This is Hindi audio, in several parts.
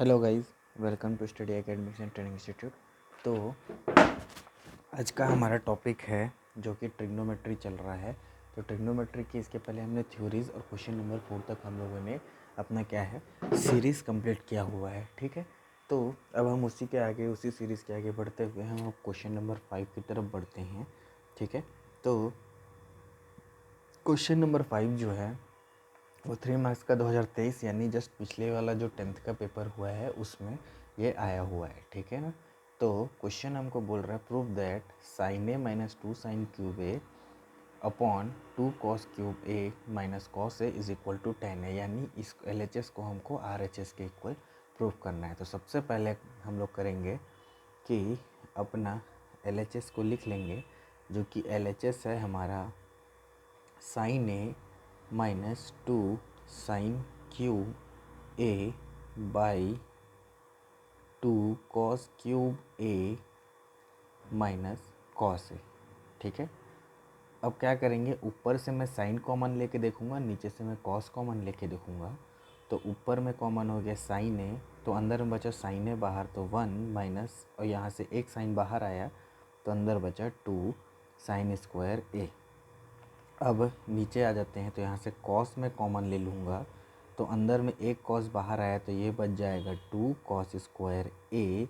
Hello guys, welcome to study academics and training institute. तो आज का हमारा टॉपिक है जो कि ट्रिग्नोमेट्री चल रहा है। तो ट्रिग्नोमेट्री की इसके पहले हमने थ्योरीज और क्वेश्चन नंबर 4 तक हम लोगों ने अपना क्या है सीरीज़ कंप्लीट किया हुआ है। ठीक है, तो अब हम उसी सीरीज़ के आगे बढ़ते हुए हम क्वेश्चन नंबर 5 की तरफ बढ़ते हैं। ठीक है, तो क्वेश्चन नंबर 5 जो है वो 3 मार्क्स का 2023 यानी जस्ट पिछले वाला जो 10th का पेपर हुआ है उसमें ये आया हुआ है। ठीक है ना, तो क्वेश्चन हमको बोल रहा है prove that sine A minus 2 sine cube A upon 2 cos cube A minus cos A is equal to 10 है, यानी इस LHS को हमको RHS के इक्वल प्रूव करना है। तो सबसे पहले हम लोग करेंगे कि अपना LHS को लिख लेंगे, जो कि LHS है हमारा sine A minus 2 sine cube A by 2 cos cube A minus cos A. ठीक है, अब क्या करेंगे, ऊपर से मैं साइन कॉमन लेके देखूंगा, नीचे से मैं कॉस कॉमन लेके देखूंगा। तो ऊपर में कॉमन हो गया साइन ए, तो अंदर में बचा साइन ए बाहर, तो 1 माइनस, और यहाँ से एक साइन बाहर आया तो अंदर बचा 2 साइन स्क्वायर ए। अब नीचे आ जाते हैं, तो यहाँ से कॉस में कॉमन ले लूँगा, तो अंदर में एक कॉस बाहर आया तो ये बच जाएगा 2 कॉस स्क्वायर ए,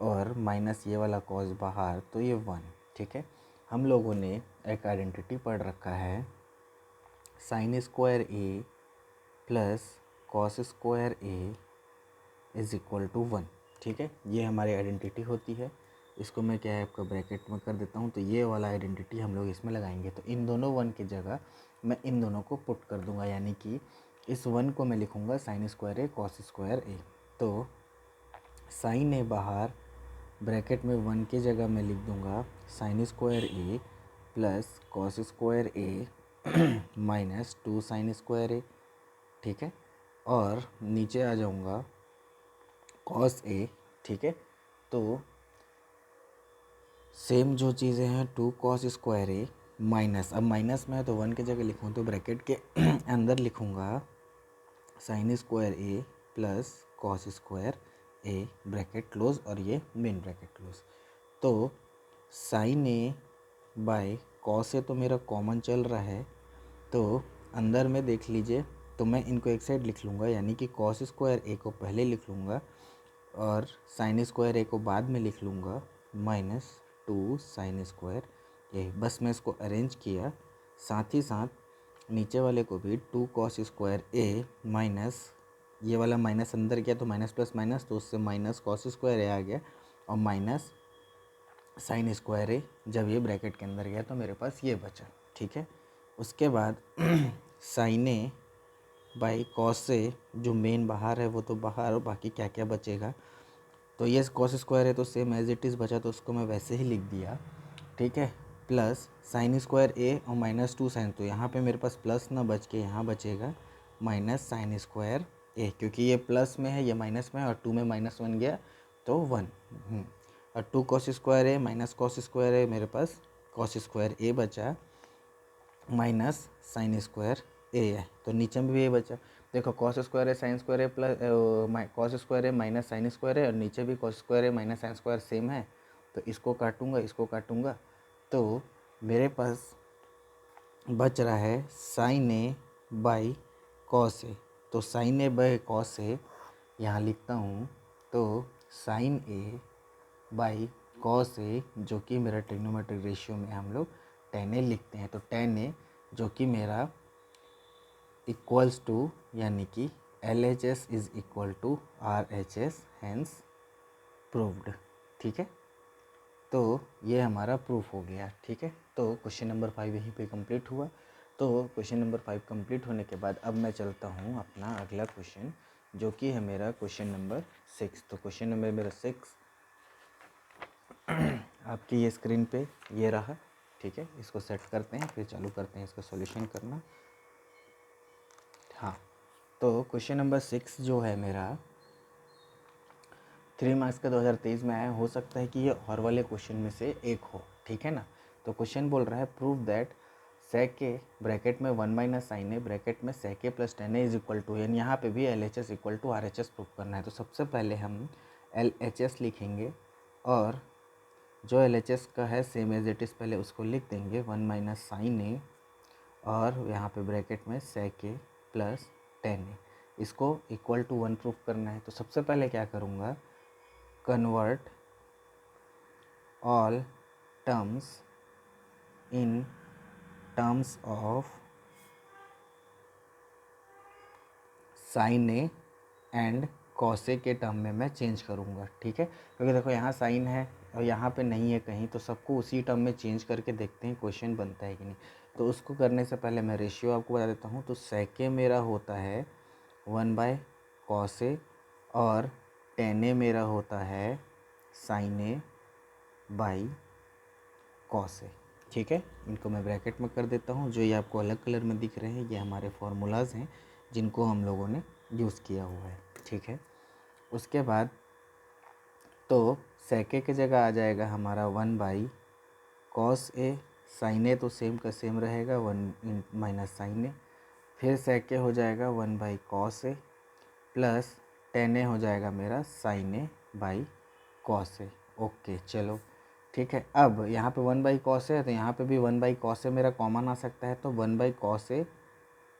और माइनस ये वाला कॉस बाहर तो ये 1। ठीक है, हम लोगों ने एक आइडेंटिटी पढ़ रखा है, sine square A plus cos square A is equal to 1। ठीक है, ये हमारी आइडेंटिटी होती है। इसको मैं क्या है आपका ब्रैकेट में कर देता हूँ, तो ये वाला आइडेंटिटी हम लोग इसमें लगाएंगे। तो इन दोनों 1 की जगह मैं इन दोनों को पुट कर दूंगा, यानी कि इस 1 को मैं लिखूँगा साइन स्क्वायर ए कॉस स्क्वायर ए। तो साइन ए बाहर, ब्रैकेट में 1 की जगह मैं लिख दूंगा sign square A plus cos square A minus 2 sign square ए। ठीक है, और नीचे आ जाऊँगा कॉस ए। ठीक है, तो सेम जो चीज़ें हैं 2 कॉस स्क्वायर ए माइनस, अब माइनस में है तो 1 की जगह लिखूँ तो ब्रैकेट के अंदर लिखूँगा sign square A plus cos square A, bracket close, और ये मेन ब्रैकेट क्लोज। तो sign A by cos A तो मेरा कॉमन चल रहा है, तो अंदर में देख लीजिए, तो मैं इनको एक साइड लिख लूँगा, यानी कि कॉस स्क्वायर ए को पहले लिख लूँगा और साइन स्क्वायर ए को बाद में लिख लूँगा, माइनस 2 साइन स्क्वायर ए। बस मैं इसको अरेंज किया, साथ ही साथ नीचे वाले को भी 2 कॉस स्क्वायर ए माइनस, ये वाला माइनस अंदर गया तो माइनस प्लस माइनस, तो उससे माइनस कॉस स्क्वायर ए आ गया, और माइनस साइन स्क्वायर ए जब ये ब्रैकेट के अंदर गया तो मेरे पास ये बचा। ठीक है, उसके बाद साइन ए बाई कॉस ए, जो मेन बाहर है वो तो बाहर, और बाकी क्या क्या बचेगा, तो ये कॉस स्क्वायर है तो सेम एज इट इज़ बचा, तो उसको मैं वैसे ही लिख दिया। ठीक है, प्लस साइन स्क्वायर ए और माइनस 2 साइन, तो यहाँ पे मेरे पास प्लस ना बच के यहाँ बचेगा माइनस साइन स्क्वायर ए, क्योंकि ये प्लस में है ये माइनस में है, और 2 में माइनस 1 गया तो 1। और 2 कॉस स्क्वायर ए माइनस कॉस स्क्वायर ए, मेरे पास कॉस स्क्वायर ए बचा माइनस साइन स्क्वायर ए है, तो नीचे में भी ये बचा। देखो कॉस स्क्वायर है साइन स्क्वायर है प्लस कॉस स्क्वायर है माइनस साइन स्क्वायर है, और नीचे भी कॉस स्क्वायर है माइनस साइन स्क्वायर सेम है, तो इसको काटूंगा, तो मेरे पास बच रहा है साइन ए बाई कॉस ए। तो साइन ए बाई कॉस ए यहाँ लिखता हूँ, तो साइन ए बाई कॉस ए, जो कि मेरा ट्रिग्नोमेट्रिक रेशियो में हम लोग tan ए लिखते हैं, तो tan ए जो कि मेरा इक्वल्स टू, यानी कि LHS is equal to RHS, hence proved. ठीक है, तो ये हमारा प्रूफ हो गया। ठीक है, तो क्वेश्चन नंबर 5 यहीं पे कंप्लीट हुआ। तो क्वेश्चन नंबर 5 कंप्लीट होने के बाद अब मैं चलता हूँ अपना अगला क्वेश्चन, जो कि है मेरा क्वेश्चन नंबर 6। तो क्वेश्चन नंबर मेरा 6 आपकी ये स्क्रीन पे ये रहा। ठीक है, इसको सेट करते हैं, फिर चालू करते हैं इसका सॉल्यूशन करना। हाँ, तो क्वेश्चन नंबर 6 जो है मेरा 3 मार्क्स का 2023 में आया, हो सकता है कि ये और वाले क्वेश्चन में से एक हो। ठीक है ना, तो क्वेश्चन बोल रहा है प्रूव दैट सेके ब्रैकेट में 1 माइनस साइन ए ब्रैकेट में sec plus tan A is equal to, यानी यहाँ पे भी L H S equal to R H S proof करना है। तो सबसे पहले हम एल एच एस लिखेंगे और जो एल एच एस का है सेम एज इट इज़ पहले उसको लिख देंगे 1 माइनस साइन ए और यहाँ पे ब्रैकेट में सेक ए प्लस टेन ए, इसको इक्वल टू 1 प्रूफ करना है। तो सबसे पहले क्या करूँगा, convert all terms in terms of sine A and cos A के टर्म में मैं चेंज करूँगा, ठीक है। क्योंकि देखो यहाँ साइन है और यहाँ पे नहीं है कहीं, तो सबको उसी टर्म में चेंज करके देखते हैं क्वेश्चन बनता है कि नहीं। तो उसको करने से पहले मैं रेशियो आपको बता देता हूँ। तो सेके मेरा होता है 1 बाय कॉस ए और टेन ए मेरा होता है sign A by cos A, ठीक है। इनको मैं ब्रैकेट में कर देता हूँ। जो ये आपको अलग कलर में दिख रहे हैं ये हमारे फार्मूलाज हैं जिनको हम लोगों ने यूज़ किया हुआ है, ठीक है। उसके बाद तो सेके की जगह आ जाएगा हमारा 1 बाई कॉस ए, साइन ए तो सेम का सेम रहेगा 1 माइनस साइन ए, फिर सेके हो जाएगा 1 by cos A plus tan A हो जाएगा मेरा sine A by cos A. Okay चलो ठीक है। अब यहाँ पे 1 बाई कॉस है तो यहाँ पे भी 1 बाई कॉस ए मेरा कॉमन आ सकता है, तो 1 बाई कॉस ए,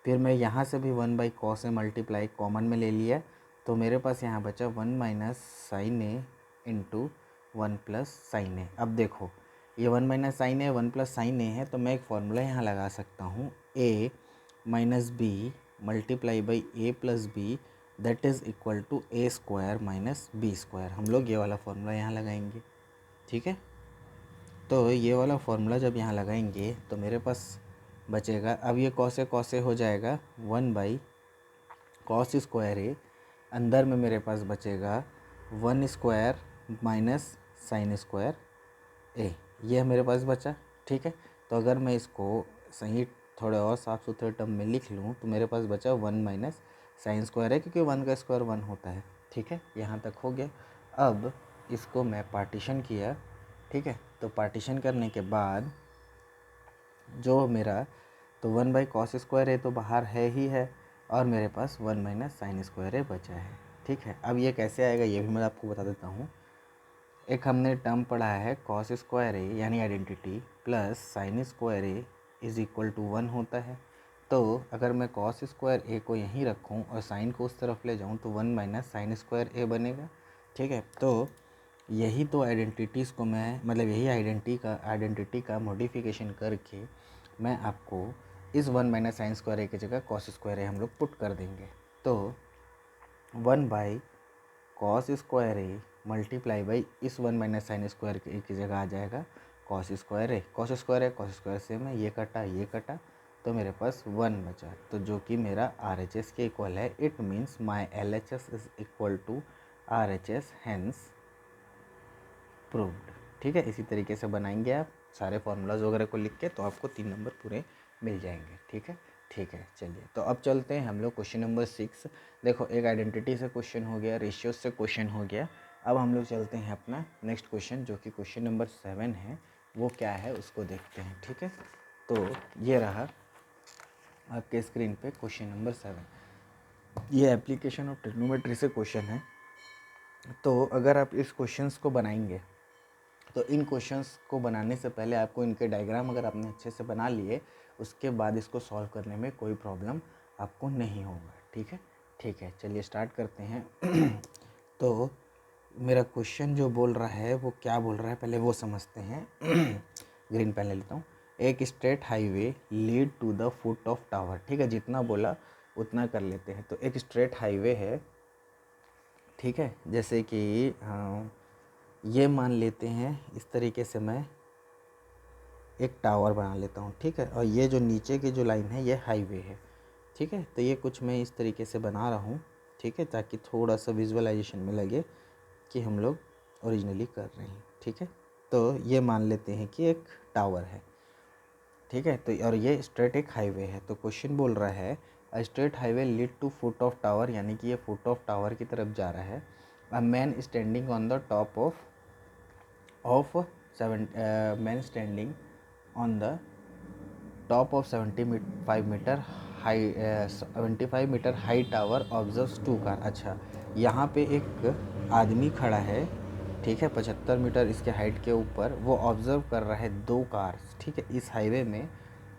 फिर मैं यहाँ से भी 1 by cos A multiply common में ले लिया, तो मेरे पास यहाँ बचा 1 minus sine A into 1 plus sine A. अब देखो ये 1 minus sine A 1 plus sine A है, तो मैं एक फार्मूला यहाँ लगा सकता हूँ, A minus B multiply by A plus B that is equal to A square minus B square. हम लोग ये वाला फार्मूला यहाँ लगाएंगे, ठीक है। तो ये वाला फार्मूला जब यहाँ लगाएंगे तो मेरे पास बचेगा, अब ये कॉसे हो जाएगा 1 बाई कॉस स्क्वायर ए, अंदर में मेरे पास बचेगा 1 स्क्वायर माइनस साइन स्क्वायर ए, ये मेरे पास बचा, ठीक है। तो अगर मैं इसको सही थोड़े और साफ सुथरे टर्म में लिख लूँ तो मेरे पास बचा 1 माइनस साइन स्क्वायर है, क्योंकि 1 का स्क्वायर 1 होता है, ठीक है। यहाँ तक हो गया। अब इसको मैं पार्टीशन किया, ठीक है। तो पार्टीशन करने के बाद जो मेरा तो 1 बाई कॉस स्क्वायर ए तो बाहर है ही है और मेरे पास 1 माइनस साइन स्क्वायर ए बचा है, ठीक है। अब ये कैसे आएगा ये भी मैं आपको बता देता हूँ। एक हमने टर्म पढ़ा है कॉस स्क्वायर ए यानी identity plus sine square A is equal to 1 होता है। तो अगर मैं कॉस स्क्वायर ए को यहीं रखूं और साइन को उस तरफ ले जाऊं तो 1 माइनस साइन स्क्वायर ए बनेगा, ठीक है। तो यही तो आइडेंटिटीज़ को मैं मतलब यही आइडेंटिटी का मॉडिफिकेशन करके मैं आपको इस 1 माइनस साइन स्क्वायर ए की जगह कॉस स्क्वायर ए हम लोग पुट कर देंगे। तो 1 by cos square A multiply by इस 1 माइनस साइन स्क्वायर ए की जगह आ जाएगा कॉस स्क्वायर ए। कॉस स्क्वायर सेम है, ये कटा तो मेरे पास 1 बचा, तो जो कि मेरा आर एच एस के इक्वल है। It means my L H S is equal to R H S, hence proved, ठीक है। इसी तरीके से बनाएंगे आप सारे फार्मूलाज वगैरह को लिख के, तो आपको 3 नंबर पूरे मिल जाएंगे, ठीक है। ठीक है चलिए, तो अब चलते हैं हम लोग क्वेश्चन नंबर 6। देखो एक आइडेंटिटी से क्वेश्चन हो गया, रेशियोज से क्वेश्चन हो गया। अब हम लोग चलते हैं अपना नेक्स्ट क्वेश्चन जो कि क्वेश्चन नंबर 7 है, वो क्या है उसको देखते हैं, ठीक है। तो ये रहा आपके स्क्रीन पे क्वेश्चन नंबर 7। ये एप्लीकेशन ऑफ ट्रिग्नोमेट्री से क्वेश्चन है। तो अगर आप इस क्वेश्चंस को बनाएंगे तो इन क्वेश्चंस को बनाने से पहले आपको इनके डायग्राम अगर आपने अच्छे से बना लिए उसके बाद इसको सॉल्व करने में कोई प्रॉब्लम आपको नहीं होगा, ठीक है। ठीक है चलिए स्टार्ट करते हैं। तो मेरा क्वेश्चन जो बोल रहा है वो क्या बोल रहा है पहले वो समझते हैं। ग्रीन पेन ले लेता हूँ। एक straight highway lead to the foot of tower, ठीक है, जितना बोला उतना कर लेते हैं। तो एक स्ट्रेट हाईवे है, ठीक है, जैसे कि ये मान लेते हैं इस तरीके से मैं एक टावर बना लेता हूँ, ठीक है। और ये जो नीचे की जो लाइन है ये हाईवे है, ठीक है। तो ये कुछ मैं इस तरीके से बना रहा हूँ, ठीक है, ताकि थोड़ा सा विजुअलाइजेशन में लगे कि हम लोग ओरिजिनली कर रहे हैं, ठीक है। तो ये मान लेते हैं कि एक टावर है, ठीक है। तो और ये स्ट्रेट एक हाईवे है। तो क्वेश्चन बोल रहा है a straight highway lead to foot of tower, यानी कि ये फुट ऑफ टावर की तरफ जा रहा है। A man standing on the top of man standing on the top of 75 metre high 75 metre high tower observes 2 car. अच्छा, यहाँ पे एक आदमी खड़ा है, ठीक है, 75 मीटर इसके हाइट के ऊपर, वो ऑब्ज़र्व कर रहा है 2 कार, ठीक है। इस हाईवे में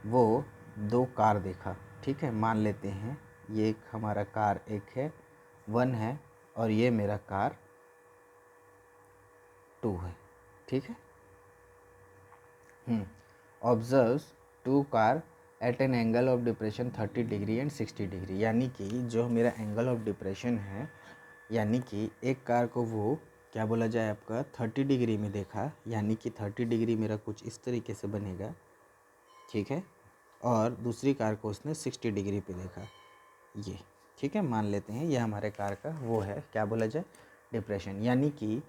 वो 2 कार देखा, ठीक है। मान लेते हैं ये एक हमारा कार एक है 1 है और ये मेरा कार 2 है, ठीक है। Observes 2 car eight an angle of depression 30 degree and 60 degree, यानी कि जो मेरा एंगल ऑफ डिप्रेशन है, यानी कि एक कार को वो क्या बोला जाए आपका 30 डिग्री में देखा, यानी कि 30 डिग्री मेरा कुछ इस तरीके से बनेगा, ठीक है। और दूसरी कार को उसने 60 डिग्री पे देखा, ये, ठीक है। मान लेते हैं ये हमारे कार का वो है, क्या बोला जाए, डिप्रेशन। यानी कि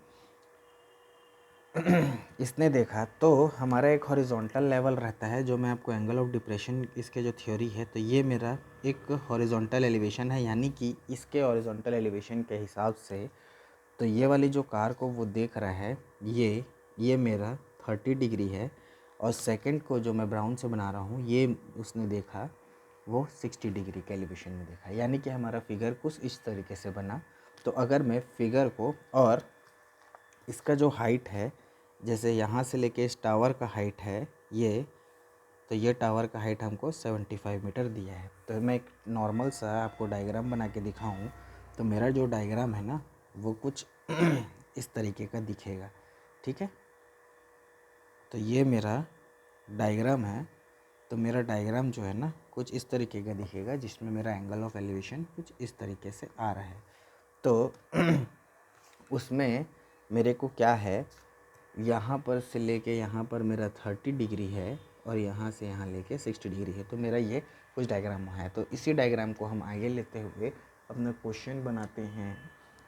इसने देखा तो हमारा एक हॉरिजॉन्टल लेवल रहता है, जो मैं आपको एंगल ऑफ डिप्रेशन इसके जो थ्योरी है, तो ये मेरा एक हॉरिजॉन्टल एलिवेशन है, यानी कि इसके हॉरिजॉन्टल एलिवेशन के हिसाब से तो ये वाली जो कार को वो देख रहा है, ये मेरा 30 डिग्री है, और सेकंड को जो मैं ब्राउन से बना रहा हूँ, ये उसने देखा वो 60 डिग्री के एलिवेशन में देखा, यानी कि हमारा फिगर कुछ इस तरीके से बना। तो अगर मैं फिगर को और इसका जो हाइट है, जैसे यहाँ से लेके इस टावर का हाइट है ये, तो ये टावर का हाइट हमको 75 मीटर दिया है। तो मैं एक नॉर्मल सा आपको डायग्राम बना के दिखाऊं, तो मेरा जो डायग्राम है ना वो कुछ इस तरीके का दिखेगा, ठीक है। तो ये मेरा डायग्राम है, तो मेरा डायग्राम जो है ना कुछ इस तरीके का दिखेगा, जिसमें मेरा एंगल ऑफ एलिवेशन कुछ इस तरीके से आ रहा है। तो उसमें मेरे को क्या है, यहाँ पर से लेके यहाँ पर मेरा 30 डिग्री है और यहाँ से यहाँ लेके 60 डिग्री है। तो मेरा ये कुछ डायग्राम है, तो इसी डायग्राम को हम आगे लेते हुए अपना क्वेश्चन बनाते हैं,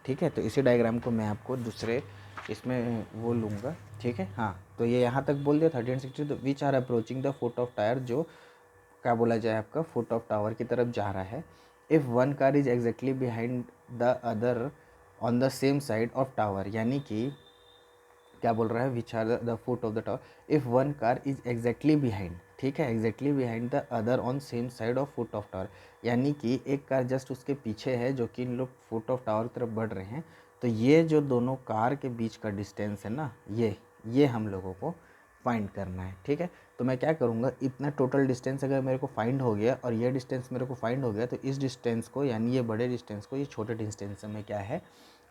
ठीक है। तो इसी डायग्राम को मैं आपको दूसरे इसमें वो लूँगा, ठीक है। हाँ, तो ये यहाँ तक बोल दिया 30 एंड 60, तो which are approaching the foot of tyre, जो क्या बोला जाए आपका फुट ऑफ टावर की तरफ जा रहा है। If one car is exactly behind the other on the same side of tower, यानी कि क्या बोल रहा है, which are the foot of the tower, if one car is exactly behind, ठीक है, exactly behind the other on same side of foot of tower, यानी कि एक कार जस्ट उसके पीछे है, जो कि इन लोग फुट ऑफ टावर की तरफ बढ़ रहे हैं। तो ये जो दोनों कार के बीच का डिस्टेंस है ना, ये हम लोगों को फाइंड करना है, ठीक है। तो मैं क्या करूँगा, इतना टोटल डिस्टेंस अगर मेरे को फाइंड हो गया और ये डिस्टेंस मेरे को फाइंड हो गया, तो इस डिस्टेंस को, यानी ये बड़े डिस्टेंस को ये छोटे डिस्टेंस से मैं क्या है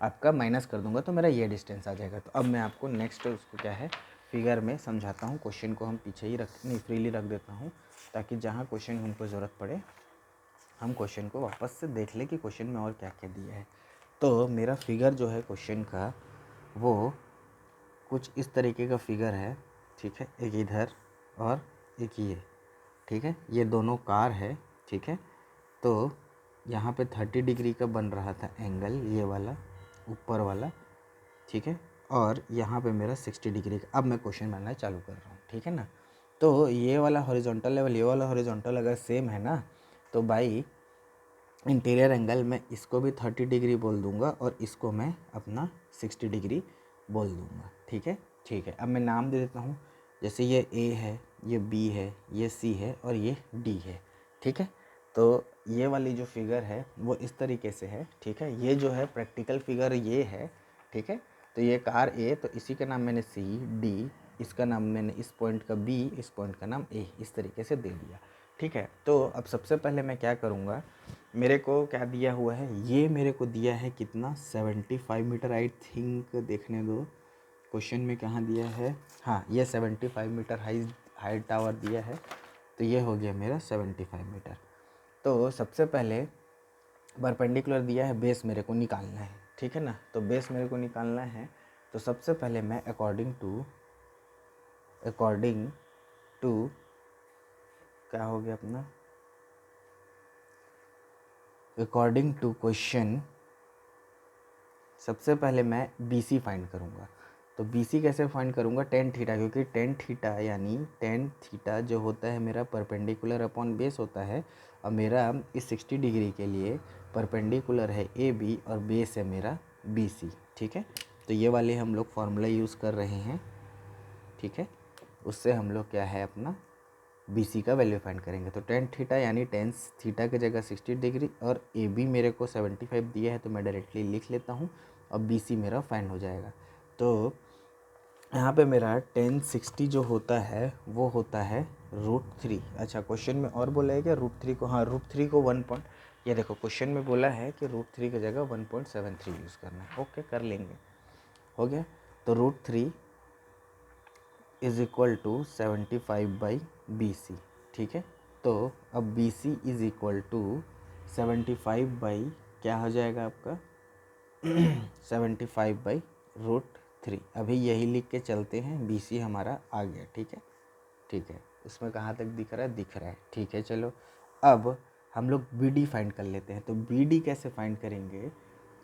आपका माइनस कर दूंगा, तो मेरा ये डिस्टेंस आ जाएगा। तो अब मैं आपको नेक्स्ट उसको क्या है फिगर में समझाता हूँ। क्वेश्चन को हम पीछे ही फ्रीली रख देता हूँ, ताकि जहाँ क्वेश्चन हमको ज़रूरत पड़े हम क्वेश्चन को वापस से देख लें कि क्वेश्चन में और क्या क्या दिया है। तो मेरा फिगर जो है क्वेश्चन का वो कुछ इस तरीके का फिगर है, ठीक है। एक इधर और एक ये, ठीक है, ये दोनों कार है, ठीक है। तो यहाँ पे 30 डिग्री का बन रहा था एंगल, ये वाला ऊपर वाला, ठीक है, और यहाँ पे मेरा 60 डिग्री का। अब मैं क्वेश्चन बनाना चालू कर रहा हूँ, ठीक है ना। तो ये वाला हॉरिजॉन्टल लेवल, ये वाला हॉरिजॉन्टल अगर सेम है ना, तो भाई इंटीरियर एंगल मैं इसको भी 30 डिग्री बोल दूंगा और इसको मैं अपना 60 डिग्री बोल दूंगा, ठीक है। ठीक है, अब मैं नाम दे देता हूँ, जैसे ये ए है, ये बी है, ये सी है और ये डी है, ठीक है। तो ये वाली जो फिगर है वो इस तरीके से है, ठीक है। ये जो है प्रैक्टिकल फिगर ये है, ठीक है। तो ये कार ए, तो इसी का नाम मैंने सी, डी, इसका नाम मैंने इस पॉइंट का बी, इस पॉइंट का नाम ए, इस तरीके से दे दिया, ठीक है। तो अब सबसे पहले मैं क्या करूँगा, मेरे को क्या दिया हुआ है, ये मेरे को दिया है कितना 75 मीटर, आई थिंक, देखने दो क्वेश्चन में कहाँ दिया है, हाँ ये 75 मीटर हाई टावर दिया है। तो ये हो गया मेरा 75 मीटर। तो सबसे पहले परपेंडिकुलर दिया है, बेस मेरे को निकालना है, ठीक है ना। तो बेस मेरे को निकालना है, तो सबसे पहले मैं अकॉर्डिंग टू क्या हो गया अपना, अकॉर्डिंग टू क्वेश्चन, सबसे पहले मैं BC फाइंड करूँगा। तो BC कैसे फाइंड करूँगा, टेन थीटा, क्योंकि टेन थीटा यानी टेन थीटा जो होता है मेरा परपेंडिकुलर अपॉन बेस होता है, और मेरा इस 60 डिग्री के लिए परपेंडिकुलर है AB और बेस है मेरा BC, ठीक है। तो ये वाले हम लोग फार्मूला यूज़ कर रहे हैं, ठीक है। उससे हम लोग क्या है अपना BC का वैल्यू फाइंड करेंगे। तो टेन थीटा यानी टेन थीटा की जगह 60 डिग्री और AB मेरे को 75 दिया है तो मैं डायरेक्टली लिख लेता हूँ और BC मेरा फाइंड हो जाएगा। तो यहाँ पे मेरा टेन 60 जो होता है वो होता है √3। अच्छा, क्वेश्चन में और बोला है क्या √3 को? हाँ, √3 को 1 पॉइंट, ये देखो क्वेश्चन में बोला है कि √3 की जगह 1.73 यूज़ करना है। ओके, कर लेंगे, हो गया। तो √3 इज इक्वल टू 75/BC, ठीक है। तो अब BC is equal to 75 by क्या हो जाएगा आपका 75/√3। अभी यही लिख के चलते हैं, BC हमारा आ गया, ठीक है, ठीक है। इसमें कहाँ तक दिख रहा है? दिख रहा है, ठीक है। चलो अब हम लोग BD फाइंड कर लेते हैं। तो BD कैसे फाइंड करेंगे?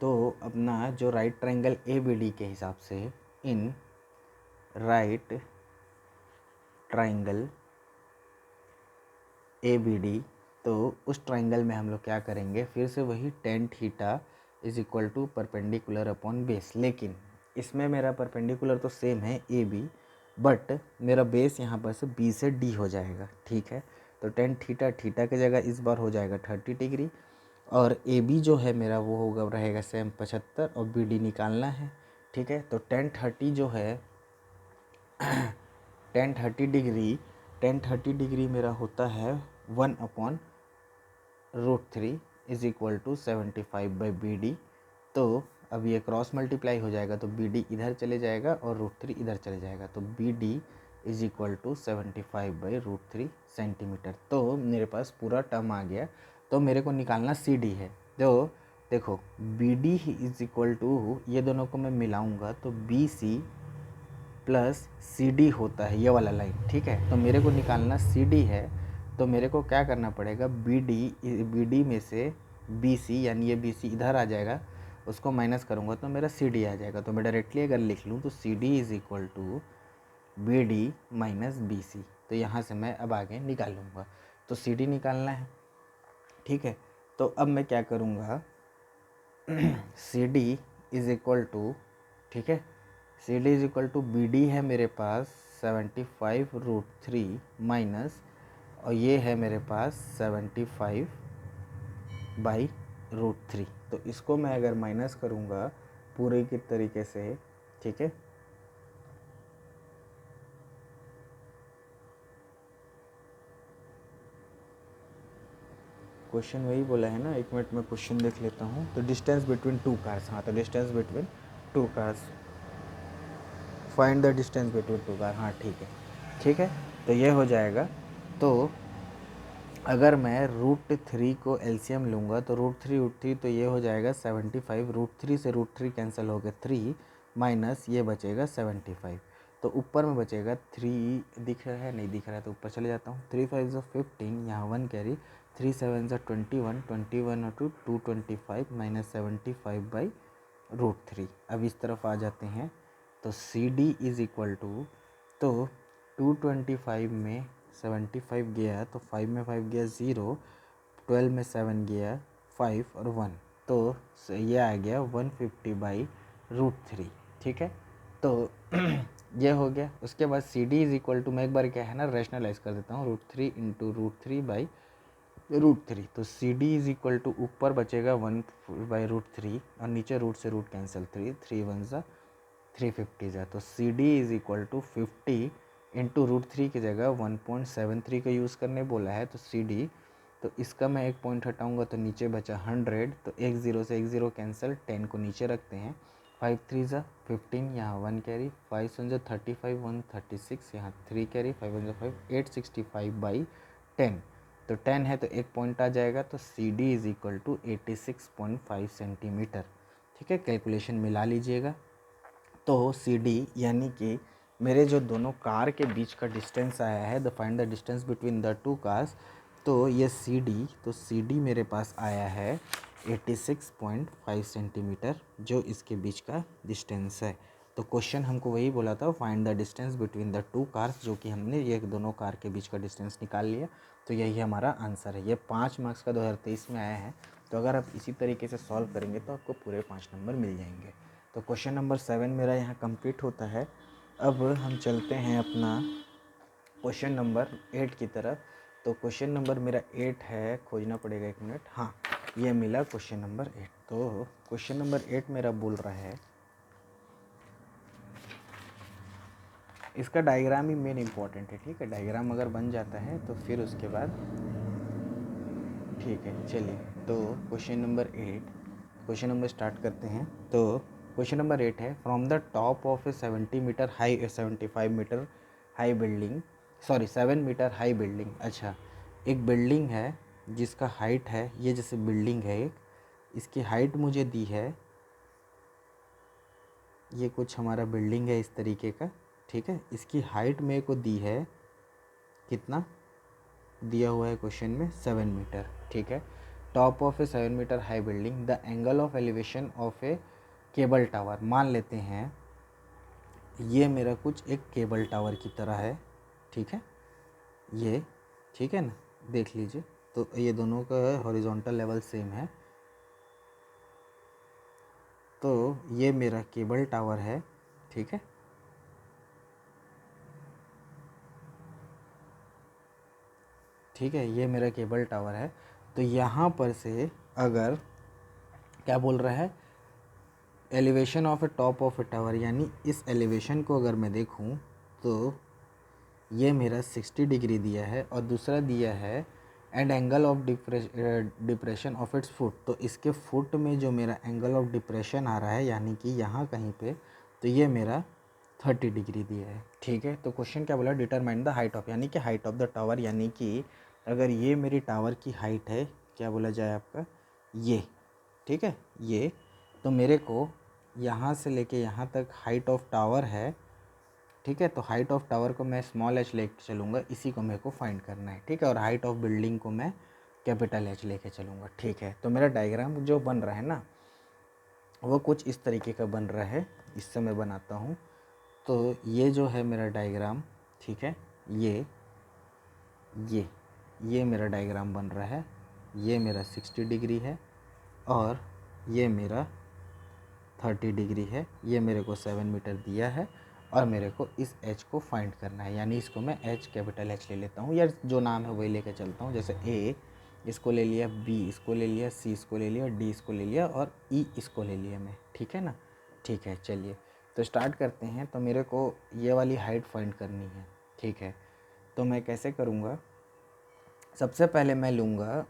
तो अपना जो राइट ट्रायंगल ABD के हिसाब से, इन राइट ट्रायंगल ABD, तो उस ट्रायंगल में हम लोग क्या करेंगे, फिर से वही tan theta is equal to perpendicular upon base. लेकिन इसमें मेरा परपेंडिकुलर तो सेम है AB, बट मेरा बेस यहाँ पर से B से D हो जाएगा, ठीक है। तो टेन थीटा थीटा की जगह इस बार हो जाएगा 30 डिग्री और AB जो है मेरा वो होगा, रहेगा सेम 75 और BD निकालना है, ठीक है। तो टेन 30 जो है टेन थर्टी डिग्री मेरा होता है 1/√3 इज इक्वल टू 75/BD। तो अब ये क्रॉस मल्टीप्लाई हो जाएगा तो BD इधर चले जाएगा और √3 इधर चले जाएगा। तो BD is equal to 75/√3 centimetre. तो मेरे पास पूरा टर्म आ गया। तो मेरे को निकालना CD है। तो देखो BD इज इक्वल टू, ये दोनों को मैं मिलाऊंगा तो BC प्लस CD होता है, ये वाला लाइन, ठीक है। तो मेरे को निकालना CD है, तो मेरे को क्या करना पड़ेगा, BD में से BC यानी ये BC इधर आ जाएगा, उसको माइनस करूँगा तो मेरा CD आ जाएगा। तो मैं डायरेक्टली अगर लिख लूँ तो CD is equal to BD minus BC। तो यहाँ से मैं अब आगे निकालूँगा, तो CD निकालना है, ठीक है। तो अब मैं क्या करूँगा CD इज इक्वल टू, ठीक है, CD is equal to BD है मेरे पास 75/√3 माइनस, और ये है मेरे पास 75/√3। तो इसको मैं अगर माइनस करूँगा पूरे के तरीके से, ठीक है, क्वेश्चन वही बोला है ना, एक मिनट में क्वेश्चन देख लेता हूँ। तो डिस्टेंस बिटवीन टू कार्स, हाँ, तो distance between two cars, find the distance between two car, हाँ ठीक है, ठीक है। तो ये हो जाएगा। तो अगर मैं √3 को LCM लूँगा तो √3 तो ये हो जाएगा 75, √3 से √3 कैंसिल हो गया 3 माइनस ये बचेगा 75। तो ऊपर में बचेगा 3, दिख रहा है नहीं दिख रहा है तो ऊपर चले जाता हूँ। 3 5 ज़ा 15, यहाँ 1 कैरी, 3 7 ज़ा 21, 21 और 225 माइनस 75/√3। अब इस तरफ आ जाते हैं तो CD इज इक्वल टू, तो 225 में 75 गया तो 5 में 5 गया 0, 12 में 7 गया 5 और 1, तो ये आ गया 150/√3, ठीक है। तो ये हो गया। उसके बाद CD इज इक्वल टू, मैं एक बार क्या है ना रैशनलाइज कर देता हूँ, √3 इंटू √3/√3। तो CD इज इक्वल टू ऊपर बचेगा 1/√3 और नीचे रूट से रूट कैंसिल, 3 1 ज़ा 350 ज़ा। तो CD is equal to 50 into √3 की जगह 1.73 का यूज़ करने बोला है। तो CD, तो इसका मैं एक पॉइंट हटाऊंगा तो नीचे बचा 100, तो एक ज़ीरो से एक ज़ीरो कैंसिल, 10 को नीचे रखते हैं, 5 3 ज़ा 15, यहाँ 1 कैरी, 5 7 ज़ा 35, 136, यहाँ 3 कैरी, 5 1 ज़ा 5, 865/10। तो 10 है तो एक पॉइंट आ जाएगा। तो CD is equal to 86.5 centimetre, ठीक है। कैलकुलेशन मिला लीजिएगा। तो CD यानी कि मेरे जो दोनों कार के बीच का डिस्टेंस आया है, the find the distance between the two cars, तो ये CD, तो CD मेरे पास आया है 86.5 सेंटीमीटर, जो इसके बीच का डिस्टेंस है। तो क्वेश्चन हमको वही बोला था, find the distance between the two cars, जो कि हमने ये दोनों कार के बीच का डिस्टेंस निकाल लिया। तो यही हमारा आंसर है। ये 5 मार्क्स का 2023 में आया है। तो अगर आप इसी तरीके से सॉल्व करेंगे तो आपको पूरे 5 नंबर मिल जाएंगे। तो क्वेश्चन नंबर 7 मेरा यहाँ कंप्लीट होता है। अब हम चलते हैं अपना क्वेश्चन नंबर 8 की तरफ। तो क्वेश्चन नंबर मेरा 8 है, खोजना पड़ेगा 1 मिनट। हाँ, ये मिला क्वेश्चन नंबर 8। तो क्वेश्चन नंबर 8 मेरा बोल रहा है, इसका डायग्राम ही मेन इंपॉर्टेंट है, ठीक है। डायग्राम अगर बन जाता है तो फिर उसके बाद ठीक है। चलिए, तो question number 8, question number start करते हैं। तो क्वेश्चन नंबर 8 है, from the top of a 70 metre high 75 metre high building, sorry 7 metre high building. अच्छा, एक बिल्डिंग है जिसका हाइट है, ये जैसे बिल्डिंग है एक, इसकी हाइट मुझे दी है, ये कुछ हमारा बिल्डिंग है इस तरीके का, ठीक है। इसकी हाइट मेरे को दी है, कितना दिया हुआ है क्वेश्चन में, 7 मीटर, ठीक है। Top of a 7 metre high building, the angle of elevation of a cable tower. मान लेते हैं ये मेरा कुछ एक केबल टावर की तरह है, ठीक है, ये, ठीक है ना, देख लीजिए। तो ये दोनों का हॉरिजॉन्टल लेवल सेम है। तो ये मेरा केबल टावर है, ठीक है। ठीक है, ये मेरा केबल टावर है। तो यहाँ पर से अगर क्या बोल रहा है, elevation of A top of A tower, यानी इस एलिवेशन को अगर मैं देखूँ तो ये मेरा 60 डिग्री दिया है, और दूसरा दिया है and angle of depression of its foot. तो इसके फुट में जो मेरा एंगल ऑफ डिप्रेशन आ रहा है, यानी कि यहाँ कहीं पे, तो ये मेरा 30 डिग्री दिया है, ठीक है। तो क्वेश्चन क्या बोला, डिटरमाइन द हाइट ऑफ, यानी कि हाइट ऑफ द टावर, यानी कि अगर ये मेरी टावर की हाइट है, क्या बोला जाए आपका, ये, ठीक है, ये, तो मेरे को यहाँ से लेके यहाँ तक हाइट ऑफ टावर है, ठीक है। तो हाइट ऑफ टावर को मैं स्मॉल एच लेके चलूँगा, इसी को मेरे को फाइंड करना है, ठीक है। और हाइट ऑफ बिल्डिंग को मैं कैपिटल एच लेके चलूँगा, ठीक है। तो मेरा डायग्राम जो बन रहा है ना, वो कुछ इस तरीके का बन रहा है, इससे मैं बनाता हूँ। तो ये जो है मेरा डायग्राम, ठीक है, ये ये मेरा डायग्राम बन रहा है। ये मेरा 60 डिग्री है और ये मेरा 30 डिग्री है। ये मेरे को 7 मीटर दिया है और मेरे को इस एच को फाइंड करना है, यानी इसको मैं एच, कैपिटल एच ले लेता हूँ, या जो नाम है वही लेके चलता हूँ। जैसे ए इसको ले लिया, बी इसको ले लिया, सी इसको ले लिया, डी इसको ले लिया और ई इसको ले लिया मैं, ठीक है ना। ठीक है, चलिए तो स्टार्ट करते हैं। तो मेरे को ये वाली हाइट फाइंड करनी है, ठीक है। तो मैं कैसे करूँगा, सबसे पहले मैं लूँगा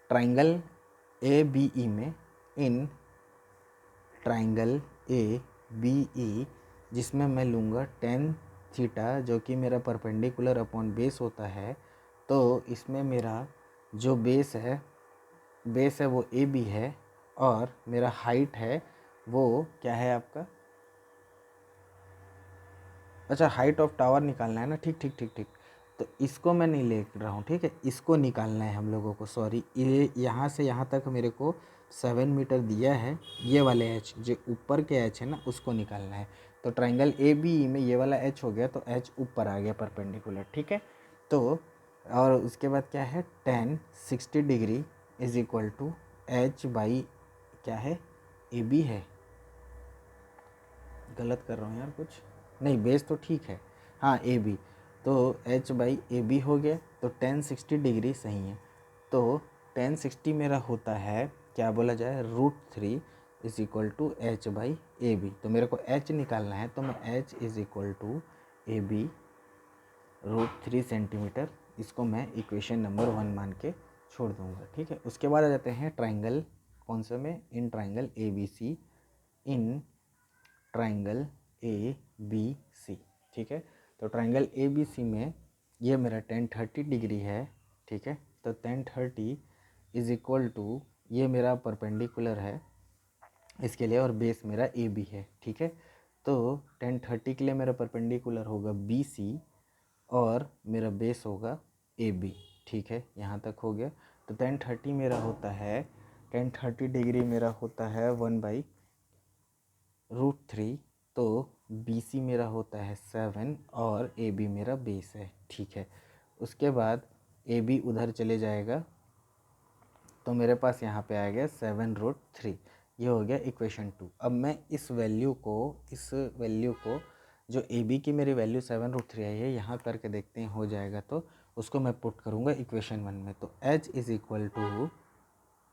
ट्राइंगल ए बी ई में, in triangle A B E, जिसमें मैं लूँगा टेन थीटा, जो कि मेरा परपेंडिकुलर अपॉन बेस होता है। तो इसमें मेरा जो बेस है वो ए बी है, और मेरा हाइट है वो क्या है आपका, अच्छा हाइट ऑफ टावर निकालना है ना, ठीक ठीक ठीक ठीक। तो इसको मैं नहीं ले रहा हूँ, ठीक है, इसको निकालना है हम लोगों को, सॉरी, ये यहाँ से यहाँ तक मेरे को 7 मीटर दिया है। ये वाले एच जो ऊपर के एच है ना, उसको निकालना है। तो ट्राइंगल ए बी में ये वाला एच हो गया, तो एच ऊपर आ गया परपेंडिकुलर, ठीक है। तो और उसके बाद क्या है, tan 60 degree is equal to H by क्या है, ए बी है, गलत कर रहा हूँ यार कुछ, नहीं बेस तो ठीक है, हाँ ए बी। तो एच बाई ए बी हो गया, तो 1060 डिग्री सही है। तो 1060 मेरा होता है, क्या बोला जाए, √3 is equal to H by A B. तो मेरे को एच निकालना है, तो मैं H is equal to A B √3 centimetre, इसको मैं इक्वेशन नंबर 1 मान के छोड़ दूंगा, ठीक है। उसके बाद आ जाते हैं ट्राइंगल, कौन से में, in triangle A B C, in triangle A B C, ठीक है। तो ट्राइंगल ए बी सी में ये मेरा 1030 डिग्री है, ठीक है। तो 1030 इज इक्वल टू, ये मेरा परपेंडिकुलर है इसके लिए, और बेस मेरा ए बी है, ठीक है। तो 1030 के लिए मेरा परपेंडिकुलर होगा बी सी, और मेरा बेस होगा ए बी, ठीक है, यहाँ तक हो गया। तो 1030 मेरा होता है, 1030 डिग्री मेरा होता है 1/√3। तो बी सी मेरा होता है 7 और ए बी मेरा बेस है, ठीक है। उसके बाद ए बी उधर चले जाएगा, तो मेरे पास यहाँ पे आ गया 7√3, ये हो गया इक्वेशन 2। अब मैं इस वैल्यू को जो ए बी की मेरी वैल्यू 7√3 आई है, यहाँ करके देखते हैं हो जाएगा तो उसको मैं पुट करूँगा इक्वेशन 1 में। तो h is equal to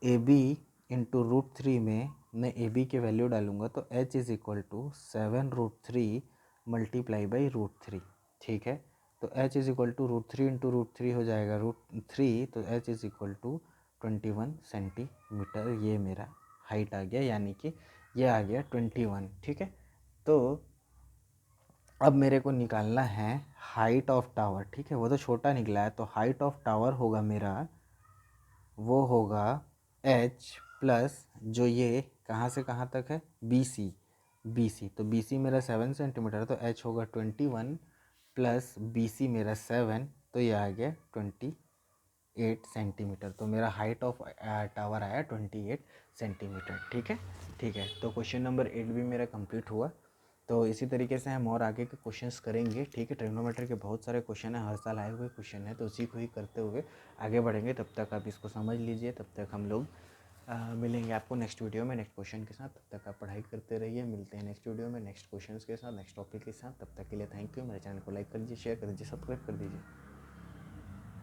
A b into √3 में मैं ए बी की वैल्यू डालूँगा तो h is equal to 7√3 multiply by √3, ठीक है। तो h is equal to √3 into √3 हो जाएगा √3, तो h is equal to 21 centimetre, ये मेरा हाइट आ गया, यानी कि ये आ गया 21, ठीक है। तो अब मेरे को निकालना है हाइट ऑफ टावर, ठीक है। वो तो छोटा निकला है, तो हाइट ऑफ टावर होगा मेरा, वो होगा h प्लस जो ये कहाँ से कहाँ तक है BC, तो BC मेरा 7 सेंटीमीटर, तो h होगा 21 प्लस BC मेरा 7, तो ये आ गया 28 सेंटीमीटर। तो मेरा हाइट ऑफ टावर आया 28 सेंटीमीटर, ठीक है। ठीक है, तो क्वेश्चन नंबर 8 भी मेरा कंप्लीट हुआ। तो इसी तरीके से हम और आगे के क्वेश्चंस करेंगे, ठीक है। ट्रिग्नोमेट्री के बहुत सारे क्वेश्चन हैं, हर साल आए हुए क्वेश्चन है, तो उसी को ही करते हुए आगे बढ़ेंगे। तब तक आप इसको समझ लीजिए, तब तक हम लोग मिलेंगे आपको नेक्स्ट वीडियो में नेक्स्ट क्वेश्चन के साथ। तब तक आप पढ़ाई करते रहिए, मिलते हैं नेक्स्ट वीडियो में नेक्स्ट क्वेश्चन के साथ, नेक्स्ट टॉपिक के साथ। तब तक के लिए थैंक यू। मेरे चैनल को लाइक कर दीजिए, शेयर कर दीजिए, सब्सक्राइब कर दीजिए।